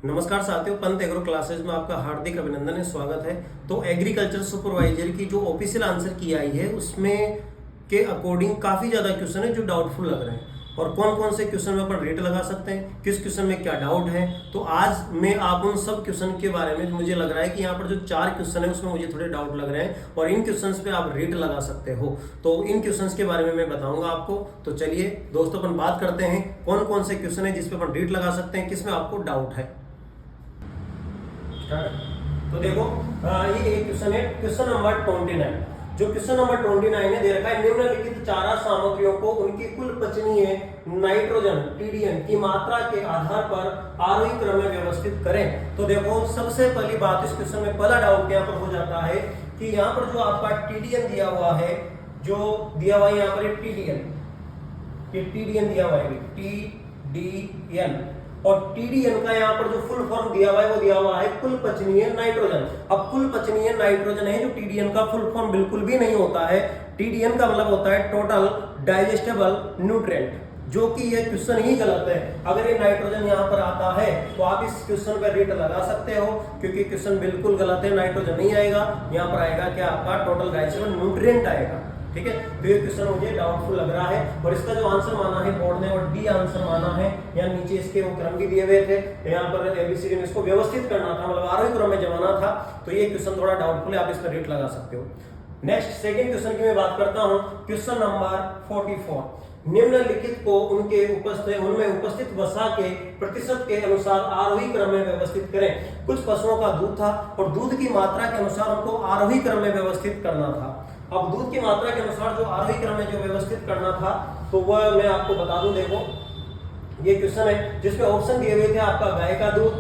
नमस्कार साथियों, Pant agro classes में आपका हार्दिक अभिनंदन है, स्वागत है। तो एग्रीकल्चर सुपरवाइजर की जो ऑफिशियल आंसर की आई है उसमें के अकॉर्डिंग काफ़ी ज़्यादा क्वेश्चन है जो डाउटफुल लग रहे हैं। और कौन कौन से क्वेश्चन में अपन रेट लगा सकते हैं, किस क्वेश्चन में क्या डाउट है, तो आज मैं आप उन सब क्वेश्चन के बारे में मुझे लग रहा है कि यहाँ पर जो 4 क्वेश्चन है उसमें मुझे थोड़े डाउट लग रहे हैं और इन क्वेश्चंस पे आप रेट लगा सकते हो। तो इन क्वेश्चंस के बारे में मैं बताऊंगा आपको। तो चलिए दोस्तों, अपन बात करते हैं कौन कौन से क्वेश्चन है जिसपे अपन रेट लगा सकते हैं, किसमें आपको डाउट है। तो देखो, ये एक क्वेश्चन है, क्वेश्चन नंबर 29। जो क्वेश्चन नंबर 29 है, दे रखा है निम्नलिखित चारा सामग्रियों को उनकी कुल पचनीय नाइट्रोजन टीडीएन की मात्रा के आधार पर आरोही क्रम में व्यवस्थित करें। तो देखो, सबसे पहली बात इस क्वेश्चन में पहला डाउट यहाँ पर हो जाता है कि यहाँ पर जो आपका टीडीएन दिया हुआ है, जो दिया हुआ है यहाँ पर टीडीएन दिया हुआ है, टीडीएन, और टीडीएन का यहाँ पर जो फुल फॉर्म दिया हुआ है वो दिया हुआ है कुल पचनीय नाइट्रोजन। अब कुल पचनीय नाइट्रोजन है, जो टीडीएन का फुल फॉर्म बिल्कुल भी नहीं होता है। टीडीएन का मतलब होता है टोटल डाइजेस्टेबल न्यूट्रिएंट, जो कि ये क्वेश्चन ही गलत है। अगर ये नाइट्रोजन यहाँ पर आता है तो आप इस क्वेश्चन पर रेट लगा सकते हो, क्योंकि क्वेश्चन बिल्कुल गलत है। नाइट्रोजन नहीं आएगा, यहाँ पर आएगा क्या, आपका टोटल डाइजेस्टेबल न्यूट्रिएंट आएगा। ठीक है, तो ये क्वेश्चन मुझे डाउटफुल लग रहा है। और इसका जो आंसर माना है बोर्ड ने, और डी आंसर माना है। यहाँ नीचे इसके वो क्रम भी दिए हुए थे, यहाँ पर एबीसीडी में इसको व्यवस्थित करना था, मतलब आरोही क्रम में जमाना था। तो ये क्वेश्चन थोड़ा डाउटफुल है, आप इस पर रेट लगा सकते हो। नेक्स्ट सेकंड क्वेश्चन की मैं बात करता हूँ, क्वेश्चन नंबर 44। निम्नलिखित को उनमें उपस्थित वसा के प्रतिशत के अनुसार आरोही क्रम में व्यवस्थित करें। कुछ पशुओं का दूध था और दूध की मात्रा के अनुसार उनको आरोही क्रम में व्यवस्थित करना था। अब दूध की मात्रा के अनुसार जो आरोही क्रम में जो व्यवस्थित करना था, तो वह मैं आपको बता दूं। देखो, ये क्वेश्चन है जिसमें ऑप्शन दिए हुए थे आपका गाय का दूध,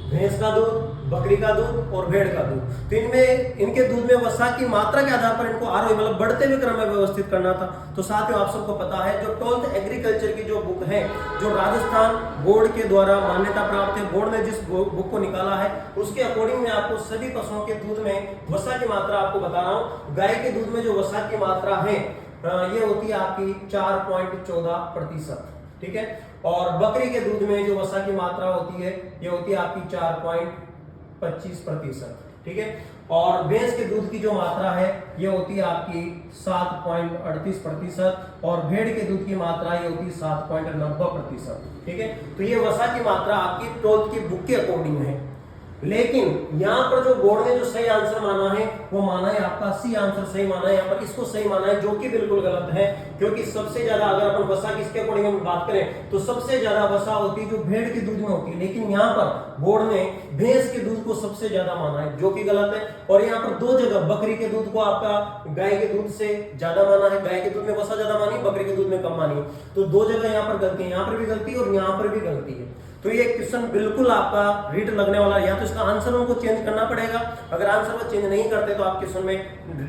भैंस का दूध, बकरी का दूध और भेड़ का दूध। तो इनमें इनके दूध में वसा की मात्रा के आधार पर इनको आरोही मतलब बढ़ते हुए क्रम में व्यवस्थित करना था। तो साथियों, आप सबको पता है जो 12th एग्रीकल्चर की जो बुक है, जो राजस्थान बोर्ड के द्वारा मान्यता प्राप्त है, बोर्ड ने जिस बुक को निकाला है उसके अकॉर्डिंग मैं आपको सभी पशुओं के दूध में वसा की मात्रा आपको बता रहा हूँ। गाय के दूध में जो वसा की मात्रा है ये होती है आपकी 4.14%। ठीक है, और बकरी के दूध में जो वसा की मात्रा होती है ये होती है आपकी 4.25%। ठीक है, और भैंस के दूध की जो मात्रा है ये होती है आपकी 7.38%, और भेड़ के दूध की मात्रा ये होती है 7.90%। ठीक है, तो ये वसा की मात्रा आपकी 12th की बुक के अकॉर्डिंग है। लेकिन यहाँ पर जो बोर्ड ने जो सही आंसर माना है वो माना है आपका सी आंसर सही माना है, यहाँ पर इसको सही माना है, जो कि बिल्कुल गलत है। क्योंकि सबसे ज्यादा अगर अपन वसा किसके अकॉर्डिंग हम बात करें तो सबसे ज्यादा वसा होती है जो भेड़ के दूध में होती है, लेकिन यहाँ पर बोर्ड ने भैंस के दूध को सबसे ज्यादा माना है, जो कि गलत है। और यहाँ पर 2 जगह बकरी के दूध को आपका गाय के दूध से ज्यादा माना है, गाय के दूध में वसा ज्यादा मानी, बकरी के दूध में कम मानी। तो 2 जगह यहाँ पर गलती है, यहाँ पर भी गलती है और यहाँ पर भी गलती है। तो ये क्वेश्चन बिल्कुल आपका रीड लगने वाला है, या तो इसका आंसर उनको चेंज करना पड़ेगा। अगर आंसर वो चेंज नहीं करते तो आप क्वेश्चन में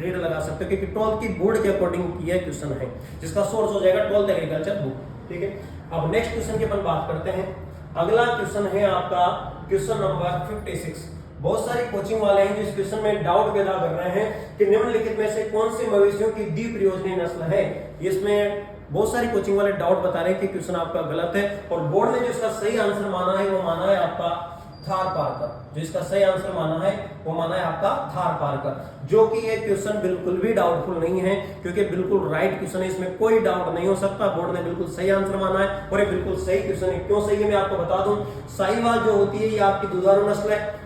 रीड लगा सकते हो, क्योंकि 12th की बोर्ड के अकॉर्डिंग ये क्वेश्चन है, जिसका सोर्स हो जाएगा 12th एग्रीकल्चर बुक। ठीक है, अब नेक्स्ट क्वेश्चन की अपन बात करते हैं। अगला क्वेश्चन है आपका क्वेश्चन नंबर 56। बहुत सारी कोचिंग वाले हैं जो इस क्वेश्चन में डाउट पैदा कर रहे हैं कि निम्नलिखित में से कौन सी मवेशियों की द्विप्रयोजनीय नस्ल है। इसमें बहुत सारी कोचिंग वाले डाउट बता रहे हैं कि क्वेश्चन आपका गलत है, और बोर्ड ने जो इसका सही आंसर माना है वो माना है आपका थार पारकर। जो इसका सही आंसर माना है वो माना है आपका थार पारकर, जो कि ये क्वेश्चन बिल्कुल भी डाउटफुल नहीं है, क्योंकि बिल्कुल राइट क्वेश्चन है, इसमें कोई डाउट नहीं हो सकता। बोर्ड ने बिल्कुल सही आंसर माना है और ये बिल्कुल सही क्वेश्चन है। क्यों सही है मैं आपको बता दूं। साहिवाल जो होती है ये आपकी दुधारू नस्ल है,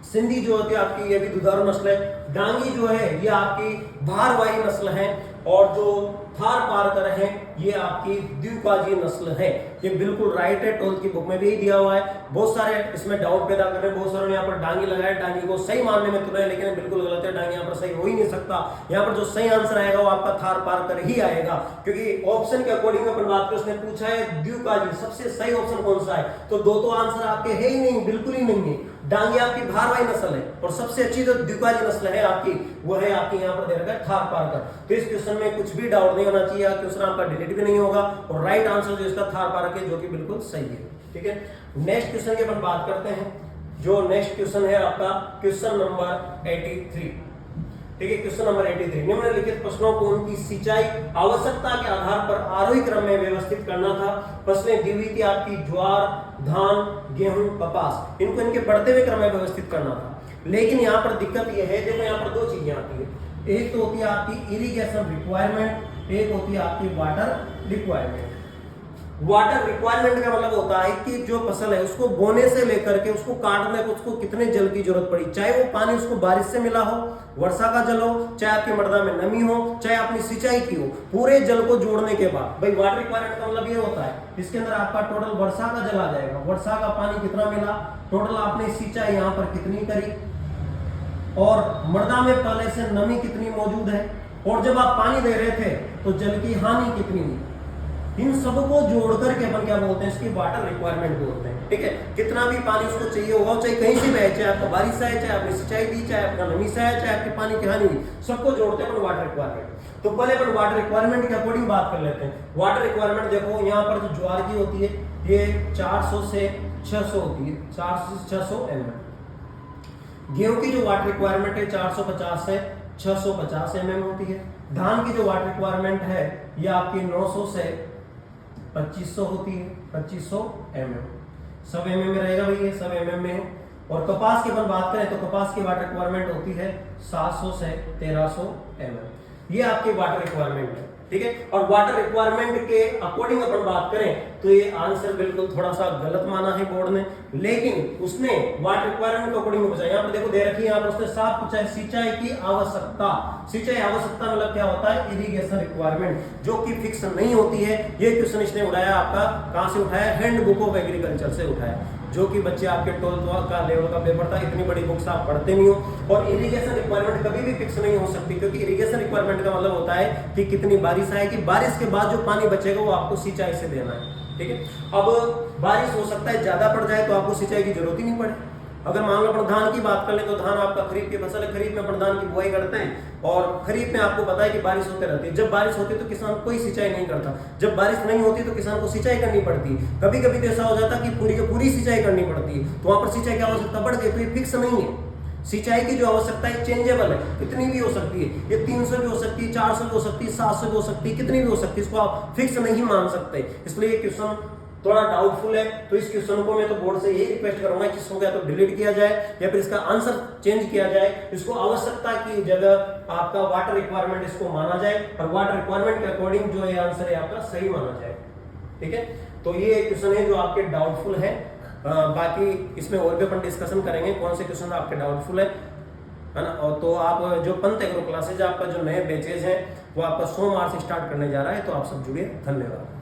सिंधी जो होती है आपकी ये भी दुधारू नस्ल है, डांगी जो है ये आपकी भारवाही नस्ल है, और जो थार पारकर है ये आपकी द्विकाजी नस्ल है। ये बिल्कुल राइट है, 12th की बुक में भी दिया हुआ है। बहुत सारे इसमें डाउट पैदा कर रहे हैं, बहुत सारे ने यहाँ पर डांगी लगाया, डांगी को सही मानने में तुले, लेकिन बिल्कुल गलत है, डांगी यहाँ पर सही हो ही नहीं सकता। यहाँ पर जो सही आंसर आएगा वो आपका थार पारकर ही आएगा, क्योंकि ऑप्शन के अकॉर्डिंग अपन बात करें, उसने पूछा है द्विकाजी, सबसे सही ऑप्शन कौन सा है, तो 2 तो आंसर आपके है ही नहीं, बिल्कुल ही नहीं है। डांगी आपकी भारवाही नस्ल है, और सबसे अच्छी जो द्विकाजी नस्ल है आपकी वो है आपकी यहाँ पर दे रखा है थार पारकर। तो इस क्वेश्चन में कुछ भी डाउट नहीं होना चाहिए, क्वेश्चन आपका डिलीट भी नहीं होगा, और राइट आंसर जो इसका थार पारकर है, जो कि बिल्कुल सही है। ठीक है, नेक्स्ट क्वेश्चन की अपन बात करते हैं। जो नेक्स्ट क्वेश्चन है आपका क्वेश्चन नंबर 83। ठीक है। क्वेश्चन नंबर 83, निम्नलिखित प्रश्नों को उनकी सिंचाई आवश्यकता के आधार पर आरोही क्रम में व्यवस्थित करना था। फसलें दी हुई थी आपकी ज्वार, धान, गेहूं, कपास, इनको इनके बढ़ते हुए क्रम में व्यवस्थित करना था। लेकिन यहाँ पर दिक्कत यह है, देखो यहाँ पर दो चीजें आती है, एक तो होती है आपकी इरिगेशन रिक्वायरमेंट, एक होती है आपकी वाटर रिक्वायरमेंट। वाटर रिक्वायरमेंट का मतलब होता है कि जो फसल है उसको बोने से लेकर के उसको काटने को उसको कितने जल की जरूरत पड़ी, चाहे वो पानी उसको बारिश से मिला हो, वर्षा का जल हो, चाहे आपकी मृदा में नमी हो, चाहे आपने सिंचाई की हो, पूरे जल को जोड़ने के बाद भाई वाटर रिक्वायरमेंट का मतलब ये होता है इसके अंदर आपका टोटल वर्षा का जल आ जाएगा, वर्षा का पानी कितना मिला, टोटल आपने सिंचाई यहाँ पर कितनी करी, और मृदा में पहले से नमी कितनी मौजूद है, और जब आप पानी दे रहे थे तो जल की हानि कितनी हुई। इन सबको जोड़ करके अपन क्या बोलते हैं, इसकी वाटर रिक्वायरमेंट बोलते हैं। ठीक है, कितना भी पानी उसको चाहिए होगा, चाहे कहीं से भी है, चाहे आपका बारिश से है, चाहे आपने सिंचाई दी, चाहे आपका नमी से है, चाहे आपके पानी की हानि हुई, सबको जोड़ते हैं अपन वाटर रिक्वायरमेंट। तो पहले अपन वाटर रिक्वायरमेंट के अकॉर्डिंग बात कर लेते हैं। वाटर रिक्वायरमेंट देखो यहाँ पर जो ज्वार की होती है ये 400 से 600 होती है, 400 से 600 mm। गेहूं की जो वाटर रिक्वायरमेंट है 450 से 650 mm होती है। धान की जो वाटर रिक्वायरमेंट है ये आपकी 900 से 2500 होती है, 2500 mm, सब mm में रहेगा भाई, ये सब mm में है। और कपास की अपन बात करें तो कपास की वाटर रिक्वायरमेंट होती है 700 से 1300 mm, ये आपकी वाटर रिक्वायरमेंट है। ठीक है, और वाटर रिक्वायरमेंट के अकॉर्डिंग अपन बात करें तो ये आंसर बिल्कुल थोड़ा सा गलत माना है बोर्ड ने, लेकिन उसने वाटर रिक्वायरमेंट के अकॉर्डिंग पूछा। यहाँ पर देखो दे रखी है, यहाँ पर उसने साफ पूछा है सिंचाई की आवश्यकता। सिंचाई आवश्यकता मतलब क्या होता है, इरिगेशन रिक्वायरमेंट, जो कि फिक्स नहीं होती है। ये क्वेश्चन इसने उठाया आपका, कहां से उठाया, हैंड बुक ऑफ एग्रीकल्चर से उठाया, जो कि बच्चे आपके 12th का लेवल का पेपर था, इतनी बड़ी बुक्स आप पढ़ते नहीं हो। और इरिगेशन रिक्वायरमेंट कभी भी फिक्स नहीं हो सकती, क्योंकि इरिगेशन रिक्वायरमेंट का मतलब होता है कि कितनी बारिश आएगी, बारिश के बाद जो पानी बचेगा वो आपको सिंचाई से देना है। ठीक है, अब बारिश हो सकता है ज्यादा पड़ जाए तो आपको सिंचाई की जरूरत ही नहीं पड़े। अगर मान लो अपन धान की बात कर ले तो धान आपका खरीफ की फसल है, खरीफ में अपन धान की बुआई करते हैं, और खरीफ में आपको पता है कि बारिश होते रहती है। जब बारिश होती है तो किसान कोई सिंचाई नहीं करता, जब बारिश नहीं होती तो किसान को सिंचाई करनी पड़ती है। कभी कभी तो ऐसा हो जाता है कि पूरी की पूरी सिंचाई करनी पड़ती है, तो वहां पर सिंचाई की आवश्यकता बढ़ गई। तो ये फिक्स नहीं है, सिंचाई की जो आवश्यकता है चेंजेबल है, कितनी भी हो सकती है, ये 300 भी हो सकती है, 400 भी हो सकती है, 700 भी हो सकती है, कितनी भी हो सकती है, इसको आप फिक्स नहीं मान सकते। इसलिए क्वेश्चन थोड़ा डाउटफुल है। तो इस क्वेश्चन को मैं तो बोर्ड से यही रिक्वेस्ट करूंगा कि इसको या तो डिलीट किया जाए या फिर इसका आंसर चेंज किया जाए, इसको आवश्यकता की जगह आपका वाटर रिक्वायरमेंट इसको माना जाए, और वाटर रिक्वायरमेंट के अकॉर्डिंग जो ये आंसर है आपका सही माना जाए। ठीक है, तो ये क्वेश्चन है जो आपके डाउटफुल है। बाकी इसमें और भी अपन डिस्कशन करेंगे कौन से क्वेश्चन आपके डाउटफुल है ना। और तो आप जो पंत एग्रो क्लासेज आपका जो नए बैचेज है वो आपका सोमवार से स्टार्ट करने जा रहा है, तो आप सब जुड़िए। धन्यवाद।